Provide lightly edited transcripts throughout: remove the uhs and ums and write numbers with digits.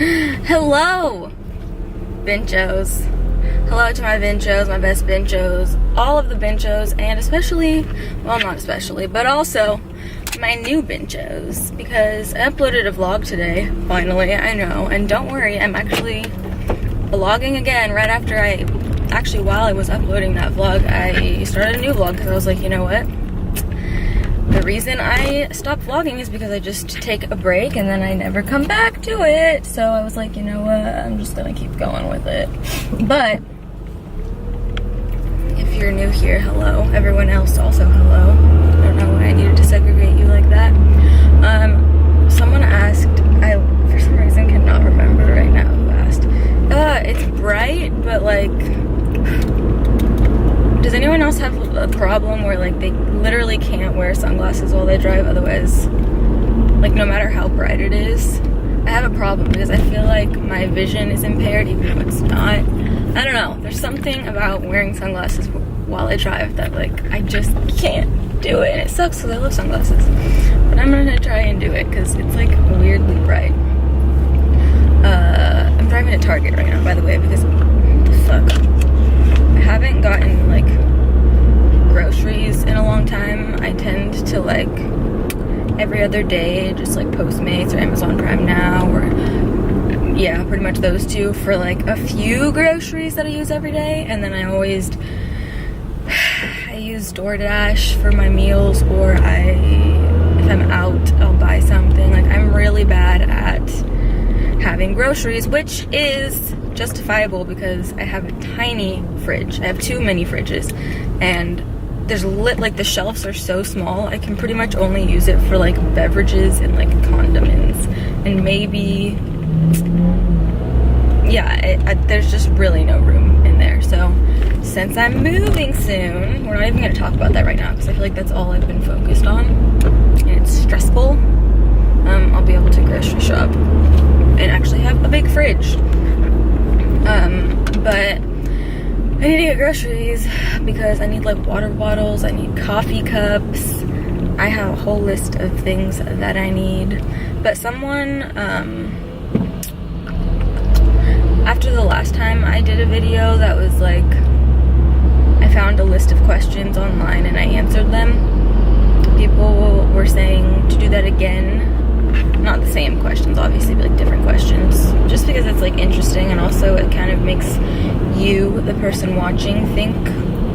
Hello, Benchos. Hello to my Benchos, my best Benchos, all of the Benchos, and especially, well, not especially, but also my new Benchos, because I uploaded a vlog today, finally, I know, and don't worry, I'm actually vlogging again right after while I was uploading that vlog, I started a new vlog, because I was like, you know what? The reason I stopped vlogging is because I just take a break and then I never come back to it. So I was like, you know what, I'm just gonna keep going with it. But if you're new here, hello. Everyone else also hello. I don't know why I needed to segregate you like that. Someone asked, I for some reason cannot remember right now who asked. It's bright, but like, does anyone else have a problem where like they literally can't wear sunglasses while they drive, otherwise, like no matter how bright it is? I have a problem because I feel like my vision is impaired even though it's not. I don't know, there's something about wearing sunglasses while I drive that like I just can't do it, and it sucks because I love sunglasses. But I'm gonna try and do it because it's like weirdly bright. I'm driving to Target right now, by the way, because what the fuck? I haven't gotten like groceries in a long time. I tend to like every other day just like Postmates or Amazon Prime Now, or yeah, pretty much those two for like a few groceries that I use every day. And then I use DoorDash for my meals, or if I'm out, I'll buy something. Like I'm really bad at having groceries, which is justifiable because I have a tiny fridge. I have too many fridges, and there's like the shelves are so small I can pretty much only use it for like beverages and like condiments, and maybe yeah, there's just really no room in there. So since I'm moving soon, we're not even going to talk about that right now because I feel like that's all I've been focused on and it's stressful. I'll be able to grocery shop and actually have a big fridge. But I need to get groceries because I need like water bottles, I need coffee cups. I have a whole list of things that I need. But someone, after the last time I did a video that was like, I found a list of questions online and I answered them. People were saying to do that again. Not the same questions, obviously, but like different questions, just because it's like interesting, and also it kind of makes you, the person watching, think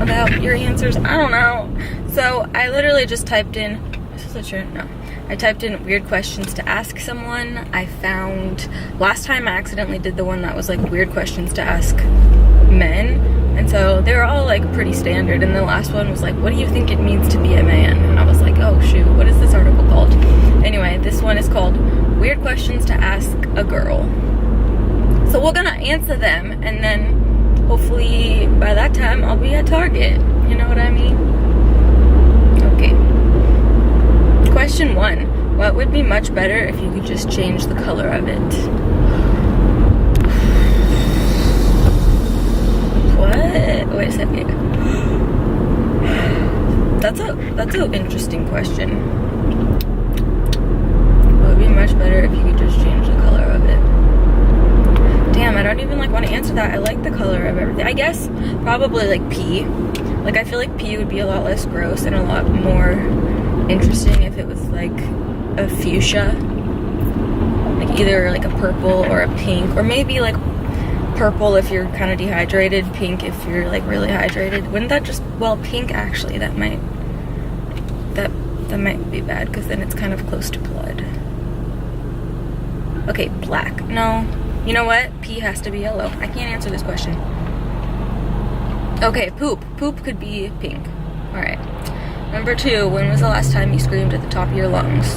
about your answers. I don't know. So I literally just typed in, is this a shirt? No. I typed in weird questions to ask someone. I found, last time I accidentally did the one that was like weird questions to ask men, and so they were all like pretty standard, and the last one was like, what do you think it means to be a man? And I was like, oh shoot, what is this article called? Anyway, this one is called Weird Questions to Ask a Girl. So we're gonna answer them, and then hopefully by that time I'll be at Target. You know what I mean? Okay. Question 1. What would be much better if you could just change the color of it? What? Wait a second. That's an interesting question. What would be much better if you could just change the color of it? Damn, I don't even like want to answer that. I like the color of everything. I guess probably like pee. Like I feel like pee would be a lot less gross and a lot more interesting if it was like a fuchsia. Like either like a purple or a pink, or maybe like purple if you're kind of dehydrated, pink if you're like really hydrated. Wouldn't that just, well, pink actually, that might be bad because then it's kind of close to blood. Okay, black. No, you know what? Pee has to be yellow. I can't answer this question. Okay, poop. Poop could be pink. All right. Number 2, when was the last time you screamed at the top of your lungs?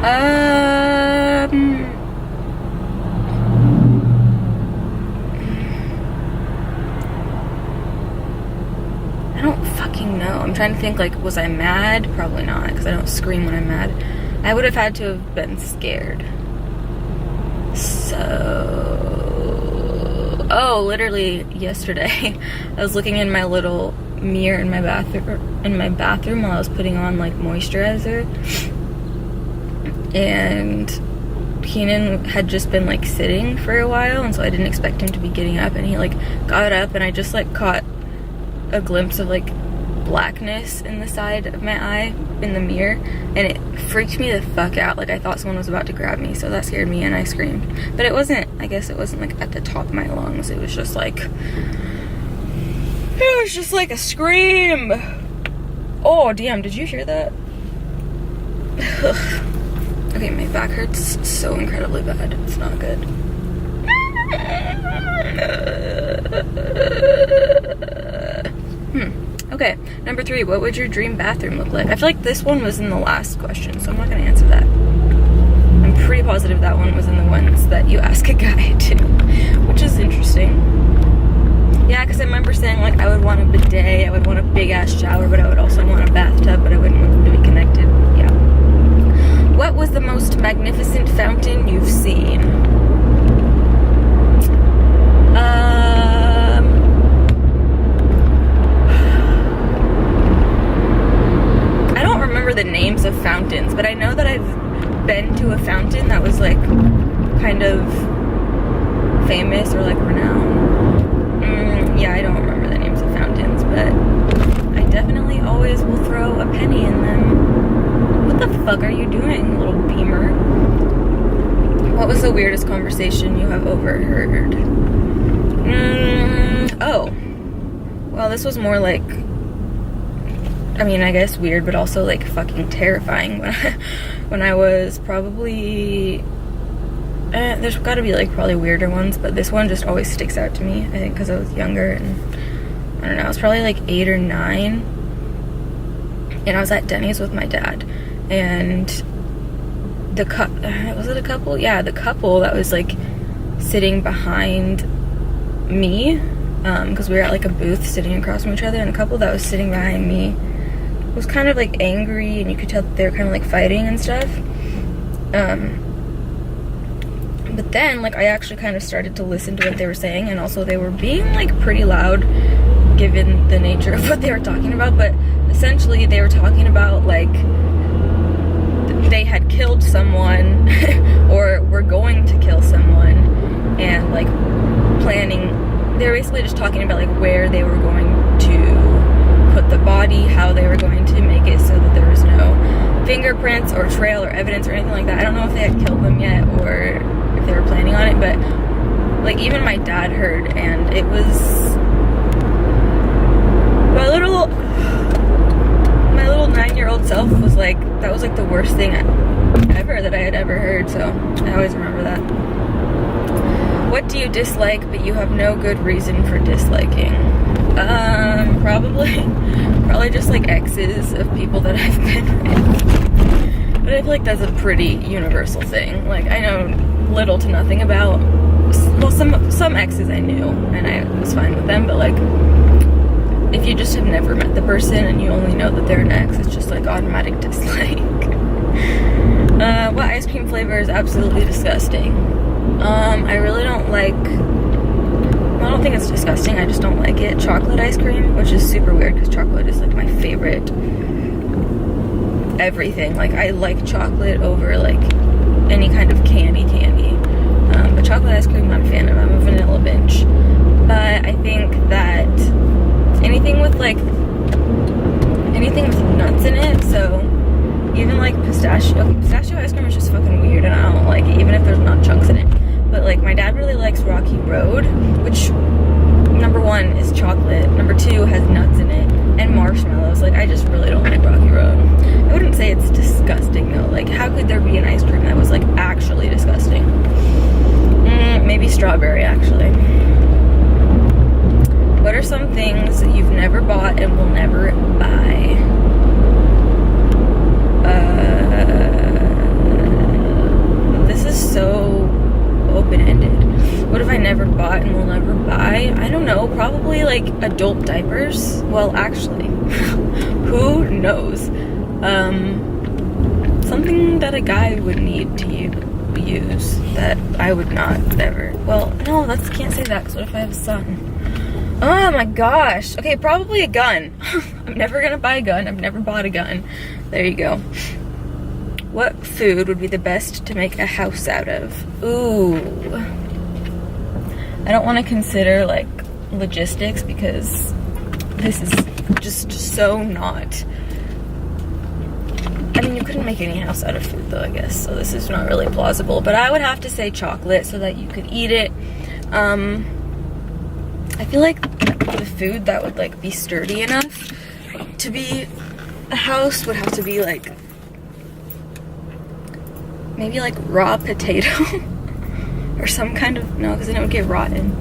I don't fucking know. I'm trying to think, like, was I mad? Probably not, because I don't scream when I'm mad. I would have had to have been scared. So, oh, literally yesterday, I was looking in my little mirror in my bathroom while I was putting on like moisturizer, and Keenan had just been like sitting for a while, and so I didn't expect him to be getting up, and he like got up, and I just like caught a glimpse of like blackness in the side of my eye in the mirror, and it freaked me the fuck out. Like I thought someone was about to grab me, so that scared me and I screamed. But it wasn't, I guess it wasn't like at the top of my lungs, it was just like a scream. Oh damn, did you hear that? Okay, my back hurts so incredibly bad, it's not good. Okay, number 3, what would your dream bathroom look like? I feel like this one was in the last question, so I'm not gonna answer that. I'm pretty positive that one was in the ones that you ask a guy too, which is interesting. Yeah, because I remember saying like I would want a bidet, I would want a big ass shower, but I would also want a bathtub, but I wouldn't want them to be connected. Yeah. What was the most magnificent fountain you've seen? I don't remember the names of fountains, but I know that I've been to a fountain that was like kind of famous or like renowned. Yeah, I don't remember the names of fountains, but I definitely always will throw a penny in them. What the fuck are you doing, little beamer? What was the weirdest conversation you have overheard? Oh. Well, this was more like, I mean, I guess weird, but also like fucking terrifying. When I was probably, there's gotta be like probably weirder ones, but this one just always sticks out to me, I think because I was younger, and I don't know, I was probably like 8 or 9, and I was at Denny's with my dad, and was it a couple? Yeah, the couple that was like sitting behind me, because we were at like a booth sitting across from each other, and the couple that was sitting behind me was kind of like angry, and you could tell that they were kind of like fighting and stuff. But then like I actually kind of started to listen to what they were saying, and also they were being like pretty loud given the nature of what they were talking about, but essentially they were talking about like they had killed someone or were going to kill someone, and like planning, they were basically just talking about like where they were going to put the body, how they were going to make it so that there was no fingerprints or trail or evidence or anything like that. I don't know if they had killed them yet or if they were planning on it, but like even my dad heard, and it was my little 9-year-old self was like, that was like the worst thing ever that I had ever heard, so I always remember that. What do you dislike but you have no good reason for disliking? Probably just like exes of people that I've been with. But I feel like that's a pretty universal thing. Like I know little to nothing about, well, some exes I knew and I was fine with them, but like if you just have never met the person and you only know that they're an ex, it's just like automatic dislike. What ice cream flavor is absolutely disgusting? I really don't like, well, I don't think it's disgusting, I just don't like it. Chocolate ice cream, which is super weird because chocolate is like my favorite everything. Like I like chocolate over like any kind of candy. But chocolate ice cream, not a fan of. I'm a vanilla bitch. But I think that anything with nuts in it, so even like pistachio ice cream is just fucking weird and I don't like it, even if there's not chunks in it. But like my dad really likes Rocky Road, which number 1 is chocolate, number 2 has nuts in it, and marshmallows. Like I just really don't like Rocky Road. I wouldn't say it's disgusting though. Like how could there be an ice cream that was like actually disgusting? Maybe strawberry actually. What are some things that you've never bought and will never buy? This is so open-ended. What have I never bought and will never buy? I don't know, probably like adult diapers. Well, actually, who knows? Something that a guy would need to use that I would not ever. Well, no, can't say that because what if I have a son? Oh my gosh. Okay, probably a gun. I'm never gonna buy a gun. I've never bought a gun. There you go. What food would be the best to make a house out of? Ooh. I don't want to consider like logistics because this is just so not. I mean, you couldn't make any house out of food though, I guess, so this is not really plausible. But I would have to say chocolate so that you could eat it. I feel like the food that would like be sturdy enough to be a house would have to be like maybe like raw potato or some kind of, no, because then it would get rotten.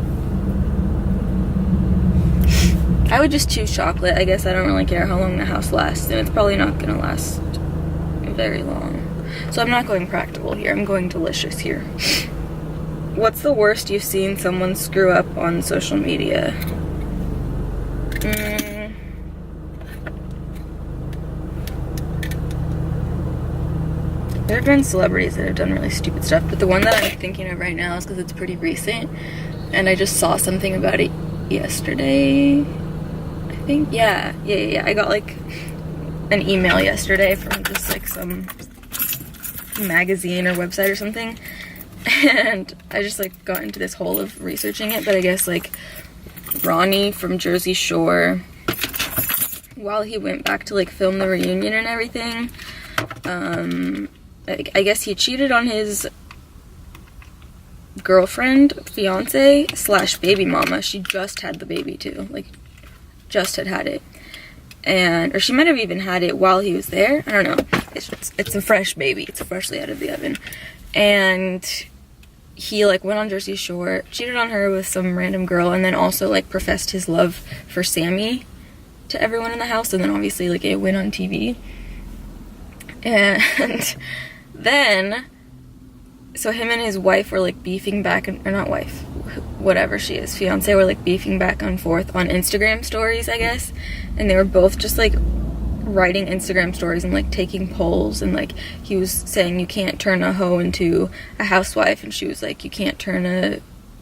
I would just choose chocolate. I guess I don't really care how long the house lasts, and it's probably not gonna last very long. So I'm not going practical here, I'm going delicious here. What's the worst you've seen someone screw up on social media? There have been celebrities that have done really stupid stuff, but the one that I'm thinking of right now is because it's pretty recent, and I just saw something about it yesterday, I think. Yeah. I got like an email yesterday from just like some magazine or website or something, and I just like got into this hole of researching it. But I guess like Ronnie from Jersey Shore, while he went back to like film the reunion and everything, I guess he cheated on his girlfriend, fiance / baby mama. She just had the baby too, like just had it, and or she might have even had it while he was there. I don't know. It's a fresh baby. It's freshly out of the oven, and he like went on Jersey Shore, cheated on her with some random girl, and then also like professed his love for Sammy to everyone in the house, and then obviously like it went on TV. And then so him and his wife were like beefing back, or not wife, whatever she is, fiance, were like beefing back and forth on Instagram stories, I guess. And they were both just like writing Instagram stories and like taking polls, and like he was saying you can't turn a hoe into a housewife, and she was like you can't turn a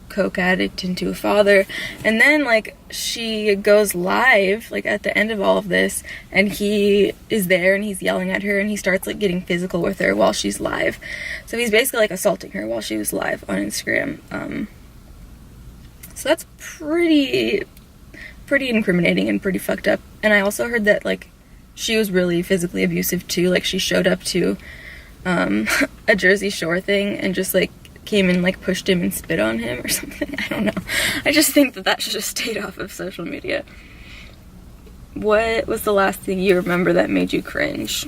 coke addict into a father. And then like she goes live like at the end of all of this, and he is there and he's yelling at her, and he starts like getting physical with her while she's live. So he's basically like assaulting her while she was live on Instagram. So that's pretty incriminating and pretty fucked up. And I also heard that like she was really physically abusive too. Like she showed up to a Jersey Shore thing and just like came and like pushed him and spit on him or something. I don't know. I just think that should just stay off of social media. What was the last thing you remember that made you cringe?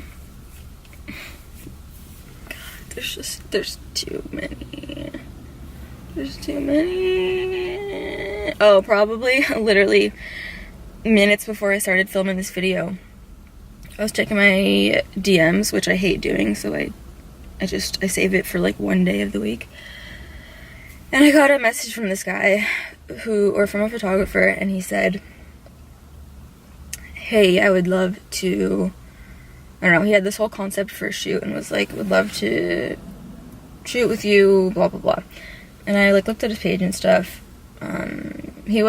God, there's too many. There's too many. Oh, probably literally minutes before I started filming this video, I was checking my DMs, which I hate doing, so I save it for like one day of the week. And I got a message from this guy from a photographer, and he said, hey, I would love to, I don't know, he had this whole concept for a shoot and was like, would love to shoot with you, blah, blah, blah. And I like looked at his page and stuff. He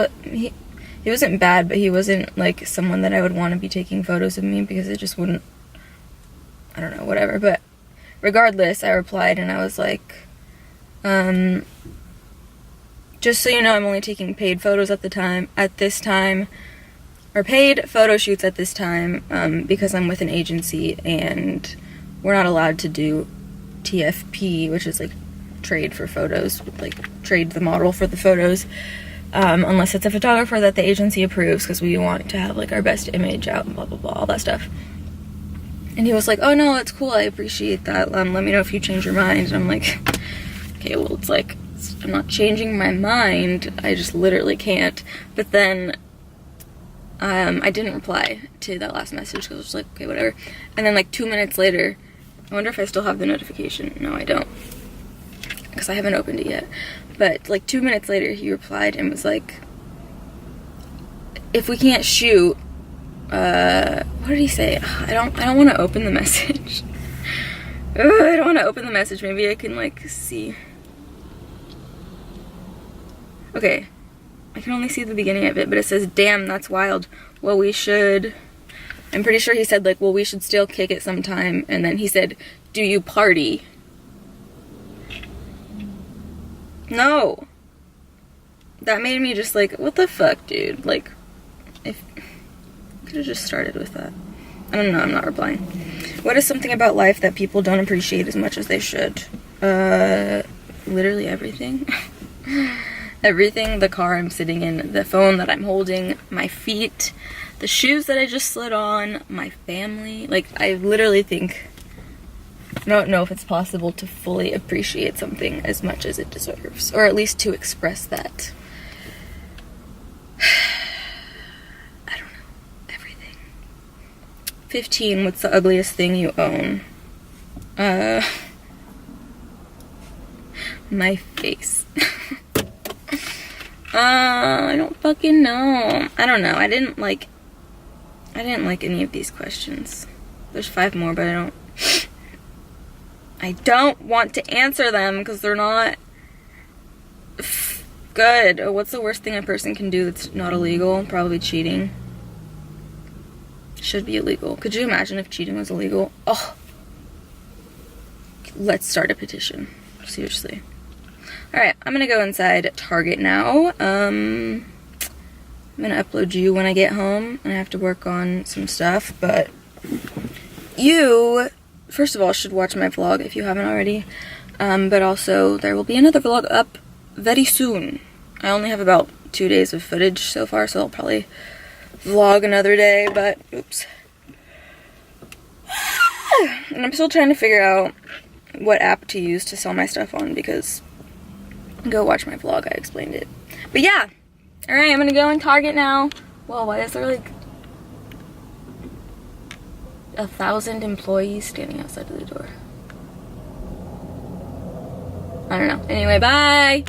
wasn't bad, but he wasn't like someone that I would want to be taking photos of me, because it just wouldn't, I don't know, whatever. But regardless, I replied and I was like, just so you know, I'm only taking paid photos at this time, or paid photo shoots at this time, because I'm with an agency and we're not allowed to do TFP, which is like trade for photos, like trade the model for the photos, unless it's a photographer that the agency approves, because we want to have like our best image out and blah blah blah, all that stuff. And he was like, oh no, it's cool, I appreciate that, let me know if you change your mind. And I'm like, okay, well, it's like, I'm not changing my mind, I just literally can't. But then I didn't reply to that last message, because I was like, okay, whatever. And then like 2 minutes later, I wonder if I still have the notification. No, I don't, because I haven't opened it yet. But like 2 minutes later, he replied and was like, if we can't shoot, what did he say? I don't want to open the message. I don't want to open the message. Maybe I can like see. Okay, I can only see the beginning of it, but it says, damn, that's wild. Well, I'm pretty sure he said like, well, we should still kick it sometime. And then he said, Do you party? No. That made me just like, what the fuck, dude? Like, if could have just started with that. I don't know, I'm not replying. What is something about life that people don't appreciate as much as they should? Literally everything. Everything. The car I'm sitting in, the phone that I'm holding, my feet, the shoes that I just slid on, my family. Like, I literally think, I don't know if it's possible to fully appreciate something as much as it deserves, or at least to express that. I don't know. Everything. 15. What's the ugliest thing you own? My face. I don't fucking know. I don't know. I didn't like any of these questions. There's 5 more, but I don't want to answer them because they're not good. Oh, what's the worst thing a person can do that's not illegal? Probably cheating. Should be illegal. Could you imagine if cheating was illegal? Oh. Let's start a petition. Seriously. Alright, I'm gonna go inside Target now. I'm gonna upload you when I get home, and I have to work on some stuff, but you, first of all, should watch my vlog if you haven't already, but also there will be another vlog up very soon. I only have about 2 days of footage so far, so I'll probably vlog another day, but oops. And I'm still trying to figure out what app to use to sell my stuff on, because go watch my vlog, I explained it. But yeah, alright, I'm gonna go in Target now. Whoa, why is there like 1,000 employees standing outside of the door? I don't know. Anyway, bye!